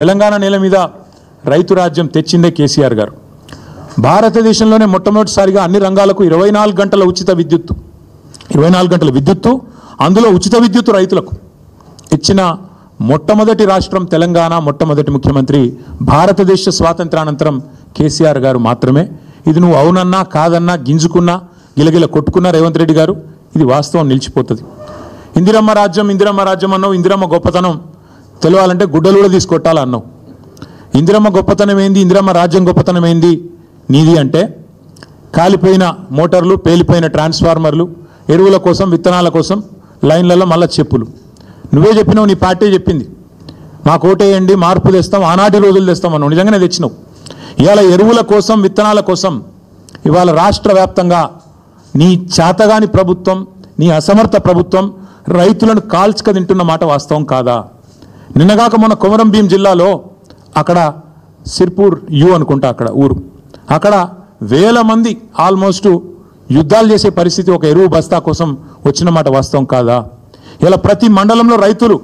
తెలంగాణ నేల మీద రైతు రాజ్యం తెచ్చిందే కేసీఆర్ గారు. భారతదేశంలోనే మొట్టమొదటిసారిగా అన్ని రంగాలకు 24 గంటల ఉచిత విద్యుత్తు, 24 గంటల విద్యుత్తు, అందులో ఉచిత విద్యుత్తు రైతులకు ఇచ్చిన మొట్టమొదటి రాష్ట్రం తెలంగాణ. మొట్టమొదటి ముఖ్యమంత్రి భారతదేశ స్వాతంత్రానంతరం కేసీఆర్ గారు మాత్రమే. ఇది నువ్వు అవునన్నా కాదన్నా గింజుకున్నా గిలగిల కొట్టుకున్నా రేవంత్ రెడ్డి గారు, ఇది వాస్తవం నిలిచిపోతుంది. ఇందిరమ్మ రాజ్యం అన్నావు. ఇందిరమ్మ గొప్పతనం తెలవాలంటే గుడ్డలు కూడా తీసుకొట్టాలన్నావు. ఇందిరమ్మ గొప్పతనం ఏంది, ఇందిరమ్మ రాజ్యం గొప్పతనం ఏంది నీది అంటే కాలిపోయిన మోటార్లు, పేలిపోయిన ట్రాన్స్ఫార్మర్లు, ఎరువుల కోసం విత్తనాల కోసం లైన్లలో మళ్ళీ చెప్పులు. నువ్వే చెప్పినావు, నీ పార్టీ చెప్పింది మాకు ఓటేయండి మార్పు తెస్తాం, ఆనాటి రోజులు తెస్తాం అన్నావు. నిజంగానే తెచ్చినావు. ఇవాళ ఎరువుల కోసం విత్తనాల కోసం ఇవాళ రాష్ట్ర వ్యాప్తంగా నీ చేతగాని ప్రభుత్వం, నీ అసమర్థ ప్రభుత్వం రైతులను కాల్చుక తింటున్న మాట వాస్తవం కాదా? నిన్నగాక మొన్న కొమరం భీం జిల్లాలో అక్కడ సిర్పూర్ అనుకుంటా అక్కడ ఊరు, అక్కడ వేల మంది ఆల్మోస్ట్ యుద్ధాలు చేసే పరిస్థితి ఒక ఎరువు బస్తా కోసం వచ్చిన మాట వాస్తవం కాదా? ఇలా ప్రతి మండలంలో రైతులు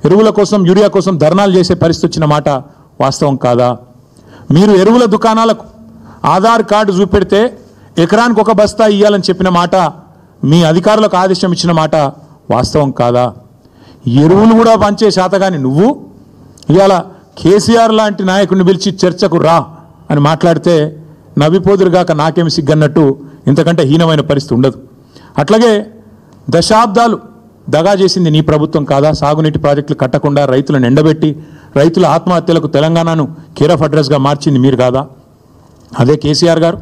ఎరువుల కోసం, యూరియా కోసం ధర్నాలు చేసే పరిస్థితి వచ్చిన మాట వాస్తవం కాదా? మీరు ఎరువుల దుకాణాలకు ఆధార్ కార్డు చూపెడితే ఎకరానికి ఒక బస్తా ఇవ్వాలని చెప్పిన మాట, మీ అధికారులకు ఆదేశం ఇచ్చిన మాట వాస్తవం కాదా? ఎరువులు కూడా పంచే శాతగాని నువ్వు ఇవాళ కేసీఆర్ లాంటి నాయకుడిని పిలిచి చర్చకు రా అని మాట్లాడితే నవ్విపోదురుగాక నాకేమి సిగ్గన్నట్టు ఇంతకంటే హీనమైన పరిస్థితి ఉండదు. అట్లాగే దశాబ్దాలు దగా చేసింది నీ ప్రభుత్వం కాదా? సాగునీటి ప్రాజెక్టులు కట్టకుండా రైతులను ఎండబెట్టి రైతుల ఆత్మహత్యలకు తెలంగాణను కేర్ ఆఫ్ అడ్రస్గా మార్చింది మీరు కాదా? అదే కేసీఆర్ గారు.